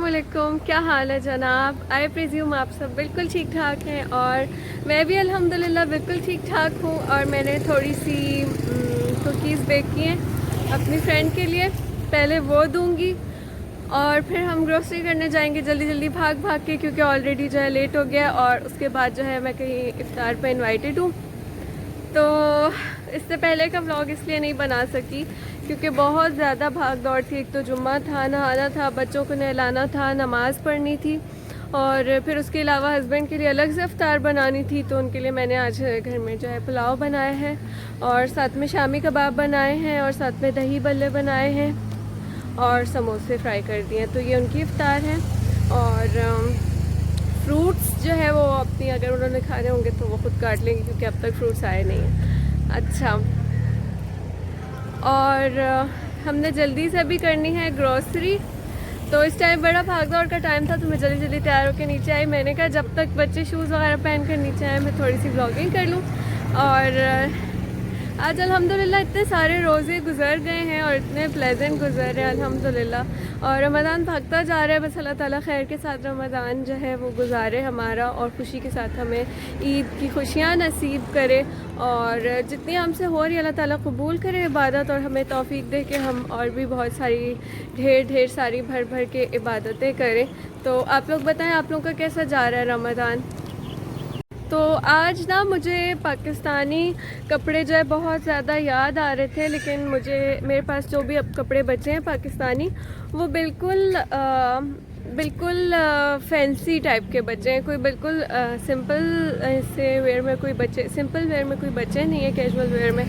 अस्सलामुअलैकुम, क्या हाल है जनाब। आई प्रिज्यूम आप सब बिल्कुल ठीक ठाक हैं और मैं भी अल्हम्दुलिल्लाह बिल्कुल ठीक ठाक हूँ। और मैंने थोड़ी सी कुकीज़ बेक की हैं अपनी फ्रेंड के लिए। पहले वो दूंगी और फिर हम ग्रोसरी करने जाएंगे जल्दी जल्दी भाग भाग के, क्योंकि ऑलरेडी जो है लेट हो गया। और उसके बाद जो है मैं कहीं इफ्तार पे इनवाइटेड हूँ, तो इससे पहले का व्लॉग इसलिए नहीं बना सकी क्योंकि बहुत ज़्यादा भाग दौड़ थी। एक तो जुम्मा था, नहाना था, बच्चों को नहलाना था, नमाज़ पढ़नी थी और फिर उसके अलावा हस्बैंड के लिए अलग से इफ्तार बनानी थी। तो उनके लिए मैंने आज घर में जो है पुलाव बनाया है और साथ में शामी कबाब बनाए हैं और साथ में दही बल्ले बनाए हैं और समोसे फ्राई कर दिए हैं। तो ये उनकी इफ्तार है। और फ्रूट्स जो है वो अपनी अगर उन्होंने खाने होंगे तो वो ख़ुद काट लेंगे क्योंकि अब तक फ्रूट्स आए नहीं हैं। अच्छा, और हमने जल्दी से अभी करनी है ग्रोसरी। तो इस टाइम बड़ा भाग दौड़ का टाइम था तो मैं जल्दी जल्दी तैयार होकर नीचे आई। मैंने कहा जब तक बच्चे शूज़ वगैरह पहन कर नीचे आए मैं थोड़ी सी व्लॉगिंग कर लूँ। और आज अल्हम्दुलिल्लाह इतने सारे रोज़े गुज़र गए हैं और इतने प्लेजेंट गुज़र हैं अल्हम्दुलिल्लाह। और रमज़ान भागता जा रहा है, बस अल्लाह ताला खैर के साथ रमज़ान जो है वो गुज़ारे हमारा और ख़ुशी के साथ हमें ईद की खुशियाँ नसीब करे। और जितनी हमसे हो रही है अल्लाह ताला कबूल करे इबादत और हमें तौफीक दे कि हम और भी बहुत सारी ढेर सारी भर भर के इबादतें करें। तो आप लोग बताएं आप लोगों का कैसा जा रहा है रमज़ान। तो आज ना मुझे पाकिस्तानी कपड़े जो है बहुत ज़्यादा याद आ रहे थे, लेकिन मेरे पास जो भी अब कपड़े बचे हैं पाकिस्तानी वो बिल्कुल फैंसी टाइप के बचे हैं। कोई बिल्कुल सिंपल से वेयर में कोई बचे सिंपल वेयर में कोई बचे नहीं है, कैजुअल वेयर में।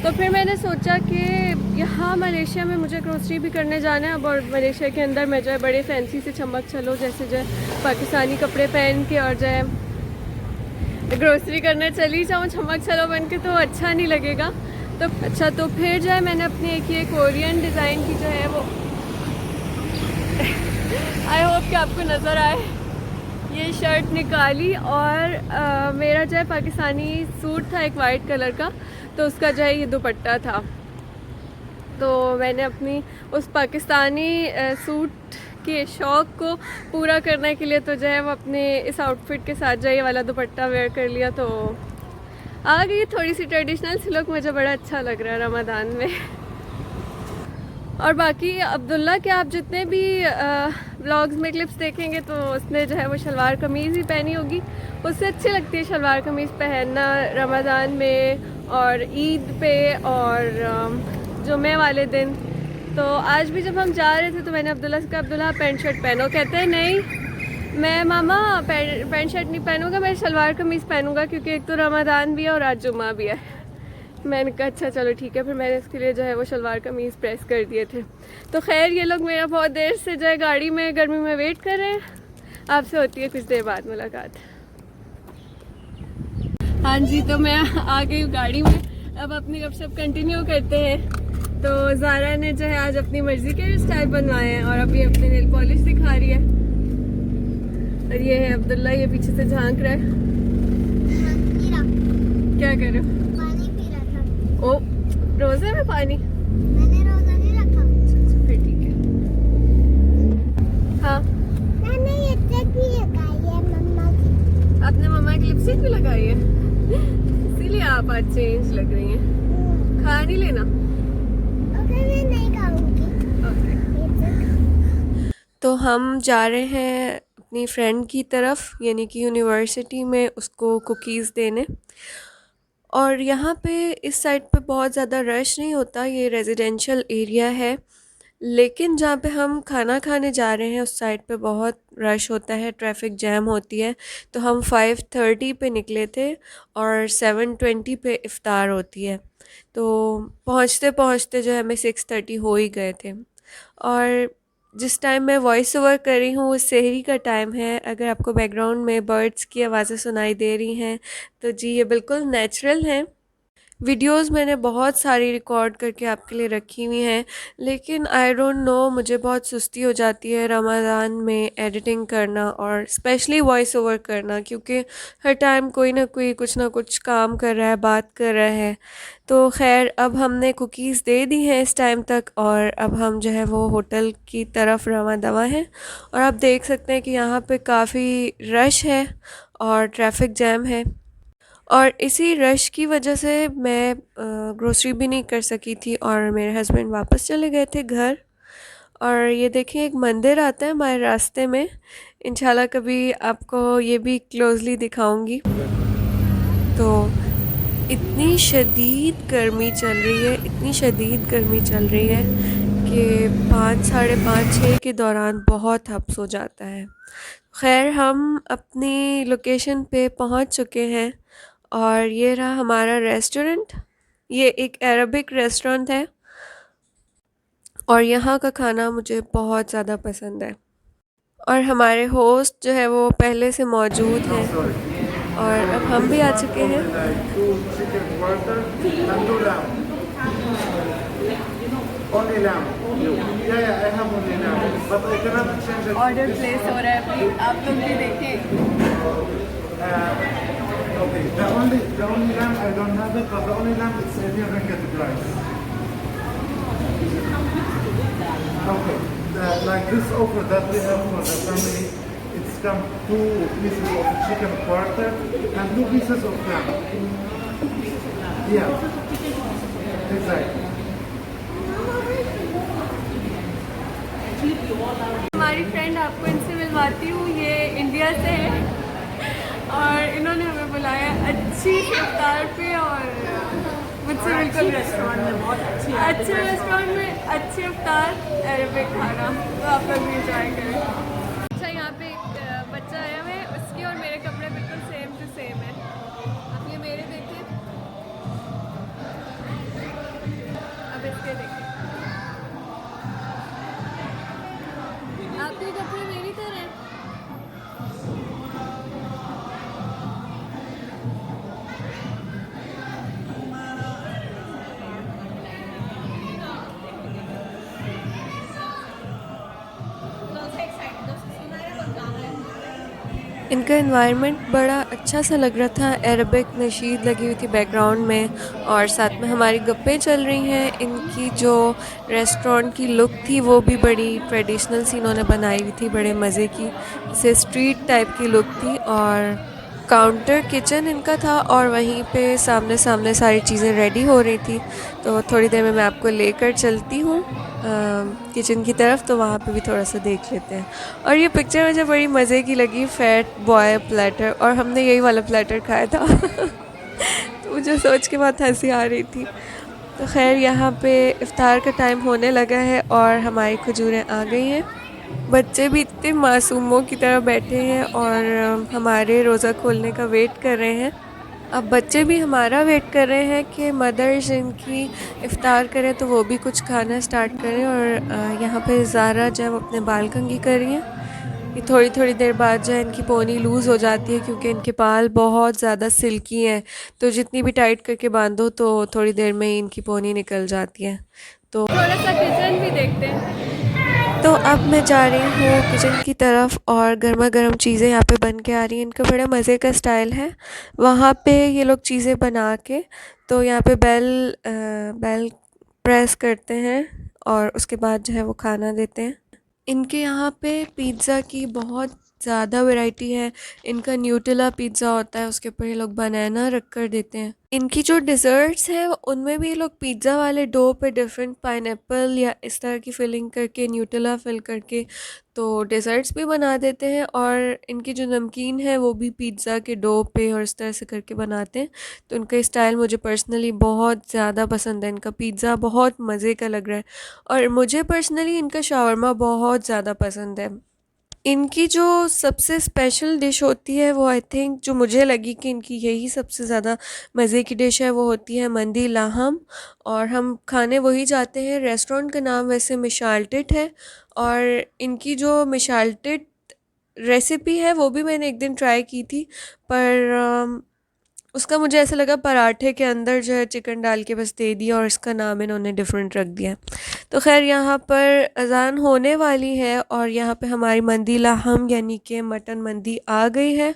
तो फिर मैंने सोचा कि यहाँ मलेशिया में मुझे ग्रोसरी भी करने जाना है अब, और मलेशिया के अंदर मैं जो है बड़े फैंसी से चमक चलो जैसे जो है पाकिस्तानी कपड़े पहन के और जो है ग्रोसरी करने चली जाऊँ चमक चलो बन के तो अच्छा नहीं लगेगा। तो अच्छा, तो फिर जो है मैंने अपनी एक ये कोरियन डिज़ाइन की जो है वो आई होप कि आपको नज़र आए, ये शर्ट निकाली और मेरा जो है पाकिस्तानी सूट था एक वाइट कलर का, तो उसका जो है ये दुपट्टा था। तो मैंने अपनी उस पाकिस्तानी सूट के शौक़ को पूरा करने के लिए तो जो है वो अपने इस आउटफिट के साथ जो ये वाला दुपट्टा वेयर कर लिया। तो आ गई थोड़ी सी ट्रेडिशनल सी लुक, मुझे बड़ा अच्छा लग रहा है रमज़ान में। और बाकी अब्दुल्ला के आप जितने भी व्लॉग्स में क्लिप्स देखेंगे तो उसने जो है वो शलवार कमीज़ ही पहनी होगी। उससे अच्छी लगती है शलवार कमीज़ पहनना रमज़ान में और ईद पे और जुमे वाले दिन। तो आज भी जब हम जा रहे थे तो मैंने अब्दुल्ला से कहा अब्दुल्ला पैंट शर्ट पहनो। कहते हैं नहीं मैं मामा पैंट शर्ट नहीं पहनूंगा, मैं शलवार कमीज़ पहनूंगा क्योंकि एक तो रमज़ान भी है और आज जुम्मा भी है। मैंने कहा अच्छा चलो ठीक है, फिर मैंने इसके लिए जो है वो शलवार कमीज़ प्रेस कर दिए थे। तो खैर ये लोग मेरा बहुत देर से जो है गाड़ी में गर्मी में वेट कर रहे हैं। आपसे होती है कुछ देर बाद मुलाकात। हाँ जी, तो मैं आ गई हूँ गाड़ी में, अब अपनी गपशप कंटिन्यू करते हैं। तो ज़ारा ने जो है आज अपनी मर्ज़ी के स्टाइल बनवाए हैं और अभी अपने नेल पॉलिश दिखा रही है। और ये है अब्दुल्ला, ये पीछे से झांक रहा है। क्या कर रहे हो? पानी पी रहा था। ओ, रोज़े में पानी? मैंने रोज़ा नहीं रखा। फिर ठीक है। हाँ, मैंने ये लिपस्टिक भी लगाई है मम्मा की। आपने मम्मा की लिपस्टिक भी लगाई है इसीलिए आप आज चेंज लग रही हैं। खा नहीं लेना? ओके, मैं नहीं खाऊंगी। तो हम जा रहे हैं अपनी फ्रेंड की तरफ, यानी कि यूनिवर्सिटी में उसको कुकीज़ देने। और यहाँ पे इस साइड पे बहुत ज़्यादा रश नहीं होता, ये रेजिडेंशियल एरिया है। लेकिन जहाँ पे हम खाना खाने जा रहे हैं उस साइड पे बहुत रश होता है, ट्रैफिक जैम होती है। तो हम 5:30 पे निकले थे और 7:20 पे इफ़्तार होती है। तो पहुँचते पहुँचते जो है हमें 6:30 हो ही गए थे। और जिस टाइम मैं वॉइस ओवर कर रही हूँ वो सहरी का टाइम है। अगर आपको बैकग्राउंड में बर्ड्स की आवाज़ें सुनाई दे रही हैं तो जी ये बिल्कुल नेचुरल हैं। वीडियोस मैंने बहुत सारी रिकॉर्ड करके आपके लिए रखी हुई हैं, लेकिन आई डोंट नो, मुझे बहुत सुस्ती हो जाती है रमज़ान में एडिटिंग करना और स्पेशली वॉइस ओवर करना, क्योंकि हर टाइम कोई ना कोई कुछ ना कुछ काम कर रहा है, बात कर रहा है। तो खैर, अब हमने कुकीज़ दे दी हैं इस टाइम तक, और अब हम जो है वो होटल की तरफ रवां दवा हैं। और आप देख सकते हैं कि यहाँ पे काफ़ी रश है और ट्रैफिक जैम है, और इसी रश की वजह से मैं ग्रोसरी भी नहीं कर सकी थी और मेरे हस्बैंड वापस चले गए थे घर। और ये देखिए, एक मंदिर आता है हमारे रास्ते में, इंशाल्लाह कभी आपको ये भी क्लोजली दिखाऊंगी। तो इतनी शदीद गर्मी चल रही है, इतनी शदीद गर्मी चल रही है कि 5, साढ़े 5, 6 के दौरान बहुत हब्स हो जाता है। खैर, हम अपनी लोकेशन पे पहुंच चुके हैं और ये रहा हमारा रेस्टोरेंट। ये एक अरबिक रेस्टोरेंट है और यहाँ का खाना मुझे बहुत ज़्यादा पसंद है। और हमारे होस्ट जो है वो पहले से मौजूद हैं और अब हम भी आ चुके हैं। ऑर्डर प्लेस हो रहा है अभी, आप लोग भी देखें। The only lamb I don't have it, but the only lamb it's Indian ringgit price. Okay, like this offer that we have for the family, it's come 2 pieces of chicken quarter and 2 pieces of lamb. Yeah, exactly. हमारी friend, आपको इनसे मिलवाती हूँ, ये India से है और इन्होंने हमें बुलाया अच्छी इफ्तार पे, और मुझसे बिल्कुल रेस्टोरेंट में बहुत अच्छे रेस्टोरेंट में अच्छी इफ्तार, अरबिक खाना, तो आप लोग भी इंजॉय करें। अच्छा, यहाँ पे एक बच्चा आया हुआ है, उसके और मेरे कपड़े बिल्कुल सेम टू सेम है। आप ये मेरे देखिए, अब इसके देखिए, आपके कपड़े मेरी तरह हैं। इनका एनवायरनमेंट बड़ा अच्छा सा लग रहा था, अरबिक नशीद लगी हुई थी बैकग्राउंड में और साथ में हमारी गप्पें चल रही हैं। इनकी जो रेस्टोरेंट की लुक थी वो भी बड़ी ट्रेडिशनल सी इन्होंने बनाई हुई थी, बड़े मज़े की, जैसे स्ट्रीट टाइप की लुक थी। और काउंटर किचन इनका था और वहीं पे सामने सामने सारी चीज़ें रेडी हो रही थी। तो थोड़ी देर में मैं आपको लेकर चलती हूँ किचन की तरफ, तो वहाँ पे भी थोड़ा सा देख लेते हैं। और ये पिक्चर मुझे बड़ी मज़े की लगी, फैट बॉय प्लेटर, और हमने यही वाला प्लेटर खाया था तो मुझे सोच के बहुत हंसी आ रही थी। तो खैर, यहाँ पे इफ़्तार का टाइम होने लगा है और हमारी खजूरें आ गई हैं। बच्चे भी इतने मासूमों की तरह बैठे हैं और हमारे रोज़ा खोलने का वेट कर रहे हैं। अब बच्चे भी हमारा वेट कर रहे हैं कि मदर्स इनकी इफ़्तार करें तो वो भी कुछ खाना स्टार्ट करें। और यहाँ पे ज़ारा जब अपने बाल कंघी कर रही हैं, ये थोड़ी थोड़ी देर बाद जो है इनकी पोनी लूज़ हो जाती है क्योंकि इनके बाल बहुत ज़्यादा सिल्की हैं, तो जितनी भी टाइट करके बांधो तो थोड़ी देर में ही इनकी पोनी निकल जाती है। तो थोड़ा सा किचन भी देखते हैं। तो अब मैं जा रही हूँ किचन की तरफ और गर्मा गर्म चीज़ें यहाँ पे बन के आ रही हैं। इनका बड़ा मज़े का स्टाइल है, वहाँ पे ये लोग चीज़ें बना के तो यहाँ पे बेल प्रेस करते हैं और उसके बाद जो है वो खाना देते हैं। इनके यहाँ पे पिज़्ज़ा की बहुत ज़्यादा वैरायटी है। इनका न्यूटेला पिज़्ज़ा होता है, उसके ऊपर ये लोग बनाना रख कर देते हैं। इनकी जो डिज़र्ट्स हैं उनमें भी ये लोग पिज़्ज़ा वाले डो पे डिफरेंट पाइनएप्पल या इस तरह की फिलिंग करके, न्यूटेला फिल करके तो डिज़र्ट्स भी बना देते हैं। और इनकी जो नमकीन है वो भी पिज़्ज़ा के डो पे और इस तरह से करके बनाते हैं। तो इनका स्टाइल मुझे पर्सनली बहुत ज़्यादा पसंद है। इनका पिज़्ज़ा बहुत मज़े का लग रहा है और मुझे पर्सनली इनका शावरमा बहुत ज़्यादा पसंद है। इनकी जो सबसे स्पेशल डिश होती है वो आई थिंक, जो मुझे लगी कि इनकी यही सबसे ज़्यादा मज़े की डिश है, वो होती है मंदी लाहम। और हम खाने वही जाते हैं। रेस्टोरेंट का नाम वैसे मिशालटिट है और इनकी जो मिशालटिट रेसिपी है वो भी मैंने एक दिन ट्राई की थी, पर उसका मुझे ऐसा लगा पराठे के अंदर जो है चिकन डाल के बस दे दिया और इसका नाम इन्होंने डिफरेंट रख दिया। तो खैर यहाँ पर अज़ान होने वाली है और यहाँ पे हमारी मंदी लाहम यानी कि मटन मंदी आ गई है।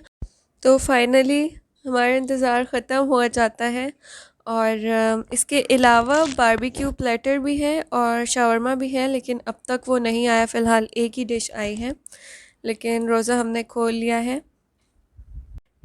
तो फाइनली हमारा इंतज़ार ख़त्म हो जाता है। और इसके अलावा बारबेक्यू प्लेटर भी है और शावरमा भी है, लेकिन अब तक वो नहीं आया। फ़िलहाल एक ही डिश आई है, लेकिन रोज़ा हमने खोल लिया है।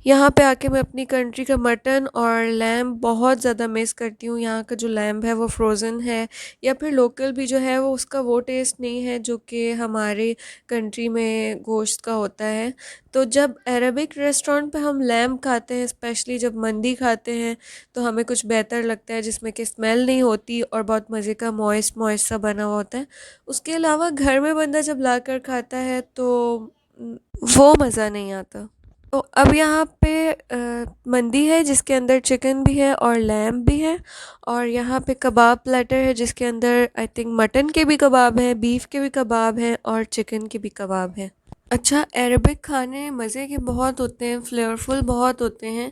यहाँ पे आके मैं अपनी कंट्री का मटन और लैम्ब बहुत ज़्यादा मिस करती हूँ। यहाँ का जो लैम्ब है वो फ्रोज़न है या फिर लोकल भी जो है वो उसका वो टेस्ट नहीं है जो कि हमारे कंट्री में गोश्त का होता है। तो जब अरबिक रेस्टोरेंट पे हम लैम्ब खाते हैं, स्पेशली जब मंदी खाते हैं, तो हमें कुछ बेहतर लगता है जिसमें कि स्मेल नहीं होती और बहुत मज़े का मॉइस्ट मॉइस्ट सा बना हुआ होता है। उसके अलावा घर में बंदा जब ला कर खाता है तो वो मज़ा नहीं आता। तो अब यहाँ पे मंदी है जिसके अंदर चिकन भी है और लैम्ब भी है, और यहाँ पे कबाब प्लेटर है जिसके अंदर आई थिंक मटन के भी कबाब हैं, बीफ के भी कबाब हैं और चिकन के भी कबाब हैं। अच्छा, अरबिक खाने मज़े के बहुत होते हैं, फ्लेवरफुल बहुत होते हैं,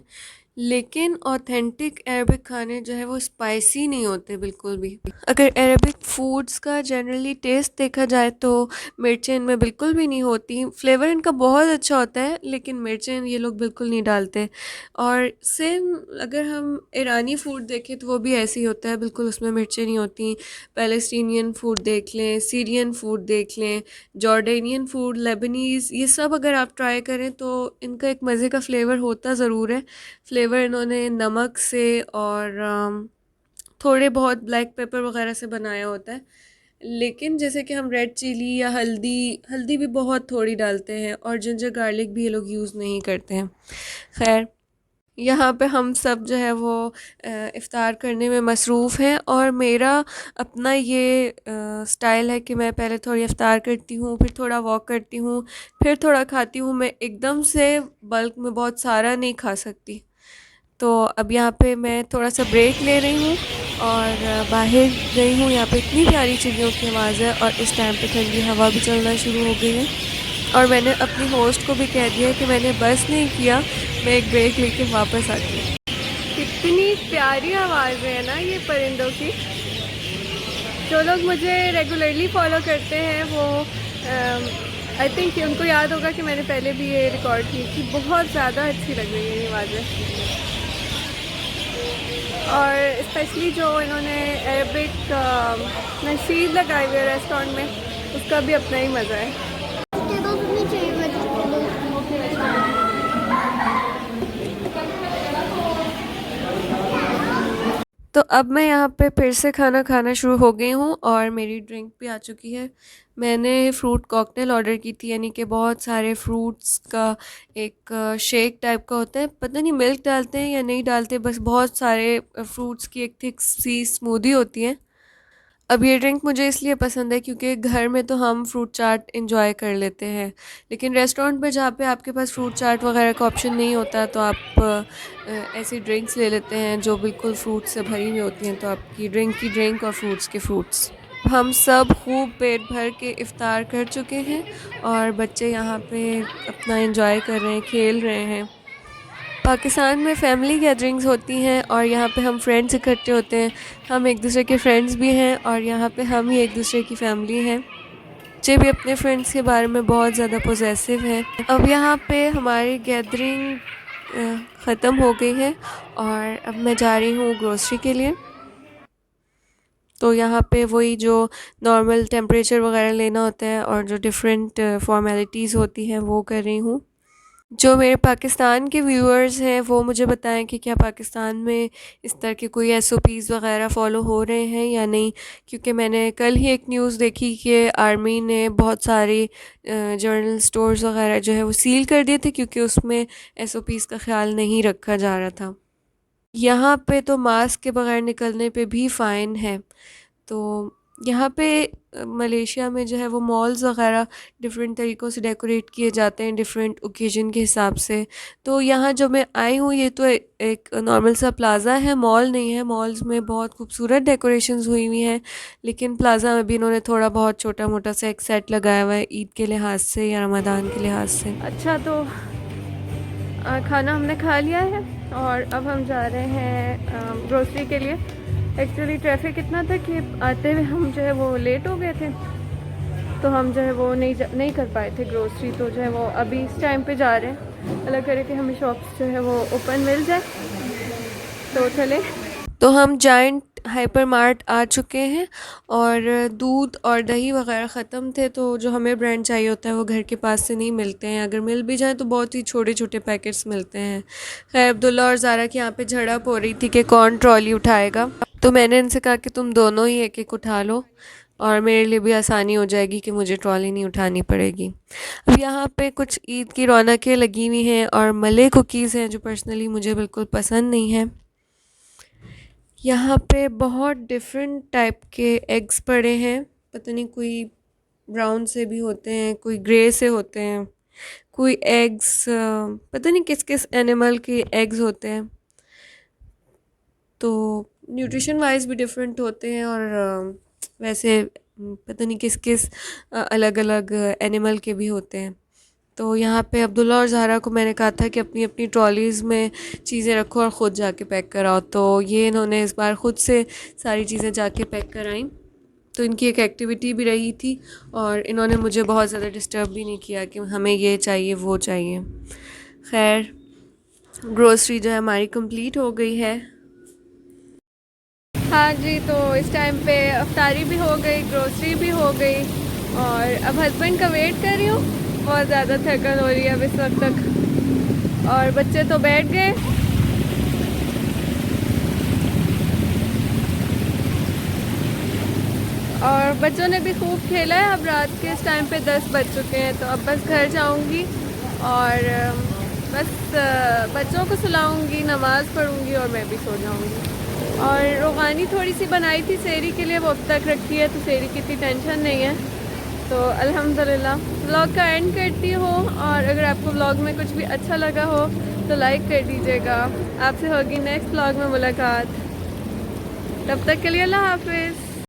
लेकिन ऑथेंटिक अरबिक खाने जो है वो स्पाइसी नहीं होते बिल्कुल भी। अगर अरबिक फूड्स का जनरली टेस्ट देखा जाए तो मिर्चें इनमें बिल्कुल भी नहीं होती। फ्लेवर इनका बहुत अच्छा होता है लेकिन मिर्चें ये लोग बिल्कुल नहीं डालते। और सेम अगर हम ईरानी फूड देखें तो वो भी ऐसे ही होता है, बिल्कुल उसमें मिर्चें नहीं होती। पैलेस्टीनियन फूड देख लें, सीरियन फूड देख लें, जॉर्डेनियन फूड, लेबनीज़, ये सब अगर आप ट्राई करें तो इनका एक मज़े का फ्लेवर होता ज़रूर है। फ्लेवर इन्होंने नमक से और थोड़े बहुत ब्लैक पेपर वगैरह से बनाया होता है, लेकिन जैसे कि हम रेड चिली या हल्दी हल्दी भी बहुत थोड़ी डालते हैं और जिंजर गार्लिक भी ये लोग यूज़ नहीं करते हैं। खैर, यहाँ पे हम सब जो है वो इफ़्तार करने में मसरूफ़ हैं और मेरा अपना ये स्टाइल है कि मैं पहले थोड़ी इफ़्तार करती हूँ, फिर थोड़ा वॉक करती हूँ, फिर थोड़ा खाती हूँ। मैं एकदम से बल्क में बहुत सारा नहीं खा सकती। तो अब यहाँ पे मैं थोड़ा सा ब्रेक ले रही हूँ और बाहर गई हूँ। यहाँ पे इतनी प्यारी चिड़ियों की आवाज़ है और इस टाइम पे ठंडी हवा भी चलना शुरू हो गई है। और मैंने अपनी होस्ट को भी कह दिया कि मैंने बस नहीं किया, मैं एक ब्रेक लेके वापस आती हूँ। कितनी प्यारी आवाज़ है ना ये परिंदों की। जो लोग मुझे रेगुलरली फॉलो करते हैं वो आई थिंक उनको याद होगा कि मैंने पहले भी ये रिकॉर्ड की थी। बहुत ज़्यादा अच्छी लग रही है ये आवाज़ें, और स्पेशली जो इन्होंने अरबिक नशीद लगाए हुए रेस्टोरेंट में, उसका भी अपना ही मज़ा है। तो अब मैं यहाँ पे फिर से खाना खाना शुरू हो गई हूँ और मेरी ड्रिंक भी आ चुकी है। मैंने फ्रूट कॉकटेल ऑर्डर की थी, यानी कि बहुत सारे फ्रूट्स का एक शेक टाइप का होता है। पता नहीं मिल्क डालते हैं या नहीं डालते, बस बहुत सारे फ्रूट्स की एक थिक सी स्मूदी होती है। अब ये ड्रिंक मुझे इसलिए पसंद है क्योंकि घर में तो हम फ्रूट चाट इंजॉय कर लेते हैं, लेकिन रेस्टोरेंट पे जहाँ पे आपके पास फ्रूट चाट वगैरह का ऑप्शन नहीं होता तो आप ऐसी ड्रिंक्स ले लेते हैं जो बिल्कुल फ्रूट से भरी हुई होती हैं। तो आपकी ड्रिंक की ड्रिंक और फ्रूट्स के फ्रूट्स। हम सब खूब पेट भर के इफ़्तार कर चुके हैं और बच्चे यहाँ पे अपना एंजॉय कर रहे हैं, खेल रहे हैं। पाकिस्तान में फ़ैमिली गैदरिंग्स होती हैं और यहाँ पे हम फ्रेंड्स इकट्ठे होते हैं। हम एक दूसरे के फ्रेंड्स भी हैं और यहाँ पे हम ही एक दूसरे की फ़ैमिली हैं। बच्चे भी अपने फ्रेंड्स के बारे में बहुत ज़्यादा पॉजेसिव हैं। अब यहाँ पे हमारी गैदरिंग ख़त्म हो गई है और अब मैं जा रही हूँ ग्रोसरी के लिए। तो यहाँ पे वही जो नॉर्मल टेम्परेचर वगैरह लेना होता है और जो डिफरेंट फॉर्मेलिटीज़ होती हैं वो कर रही हूँ। जो मेरे पाकिस्तान के व्यूअर्स हैं वो मुझे बताएं कि क्या पाकिस्तान में इस तरह के कोई SOPs वगैरह फ़ॉलो हो रहे हैं या नहीं, क्योंकि मैंने कल ही एक न्यूज़ देखी कि आर्मी ने बहुत सारे जनरल स्टोर्स वगैरह जो है वो सील कर दिए थे क्योंकि उसमें SOPs का ख्याल नहीं रखा जा रहा था। यहाँ पे तो मास्क के बगैर निकलने पे भी फ़ाइन है। तो यहाँ पे मलेशिया में जो है वो मॉल्स वगैरह डिफरेंट तरीक़ों से डेकोरेट किए जाते हैं डिफरेंट ओकेजन के हिसाब से। तो यहाँ जो मैं आई हूँ ये तो एक नॉर्मल सा प्लाज़ा है, मॉल नहीं है। मॉल्स में बहुत खूबसूरत डेकोरेशंस हुई हुई हैं, लेकिन प्लाज़ा में भी इन्होंने थोड़ा बहुत छोटा मोटा सा एक सेट लगाया हुआ है ईद के लिहाज से या रमज़ान के लिहाज से। अच्छा, तो खाना हमने खा लिया है और अब हम जा रहे हैं ग्रोसरी के लिए। एक्चुअली ट्रैफिक इतना था कि आते हुए हम जो है वो लेट हो गए थे, तो हम जो है वो नहीं कर पाए थे ग्रोसरी। तो जो है वो अभी इस टाइम पे जा रहे हैं, अलग करे कि हमें शॉप्स जो है वो ओपन मिल जाए तो चले। तो हम जायंट हाइपर मार्ट आ चुके हैं और दूध और दही वगैरह ख़त्म थे, तो जो हमें ब्रांड चाहिए होता है वो घर के पास से नहीं मिलते हैं। अगर मिल भी जाए तो बहुत ही छोटे छोटे पैकेट्स मिलते हैं। खैर अब्दुल्ला और ज़ारा की यहाँ पे झड़प हो रही थी कि कौन ट्रॉली उठाएगा, तो मैंने इनसे कहा कि तुम दोनों ही एक एक उठा लो और मेरे लिए भी आसानी हो जाएगी कि मुझे ट्रॉली नहीं उठानी पड़ेगी। अब यहाँ पे कुछ ईद की रौनकें लगी हुई हैं और मले कुकीज़ हैं जो पर्सनली मुझे बिल्कुल पसंद नहीं है। यहाँ पे बहुत डिफरेंट टाइप के एग्स पड़े हैं, पता नहीं कोई ब्राउन से भी होते हैं, कोई ग्रे से होते हैं, कोई एग्स पता नहीं किस किस एनिमल के एग्स होते हैं। तो न्यूट्रिशन वाइज भी डिफरेंट होते हैं और वैसे पता नहीं किस किस अलग अलग एनिमल के भी होते हैं। तो यहाँ पे अब्दुल्ला और ज़हरा को मैंने कहा था कि अपनी अपनी ट्रॉलीज़ में चीज़ें रखो और ख़ुद जाके पैक कराओ, तो ये इन्होंने इस बार ख़ुद से सारी चीज़ें जाके पैक कराईं। तो इनकी एक एक्टिविटी भी रही थी और इन्होंने मुझे बहुत ज़्यादा डिस्टर्ब भी नहीं किया कि हमें ये चाहिए वो चाहिए। खैर ग्रोसरी जो है हमारी कंप्लीट हो गई है। हाँ जी, तो इस टाइम पे अफ्तारी भी हो गई, ग्रोसरी भी हो गई और अब हस्बैंड का वेट कर रही हूँ। बहुत ज़्यादा थकन हो रही है अब इस वक्त तक, और बच्चे तो बैठ गए। और बच्चों ने भी खूब खेला है। अब रात के इस टाइम पे 10 बज चुके हैं, तो अब बस घर जाऊंगी और बस बच्चों को सुलाऊंगी, नमाज़ पढ़ूंगी और मैं भी सो जाऊंगी। और रोगानी थोड़ी सी बनाई थी सेहरी के लिए, वो अब तक रखी है, तो सेहरी की इतनी टेंशन नहीं है। तो अल्हम्दुलिल्लाह व्लॉग का एंड करती हूँ, और अगर आपको व्लॉग में कुछ भी अच्छा लगा हो तो लाइक कर दीजिएगा। आपसे होगी नेक्स्ट व्लॉग में मुलाकात, तब तक के लिए अल्लाह हाफिज़।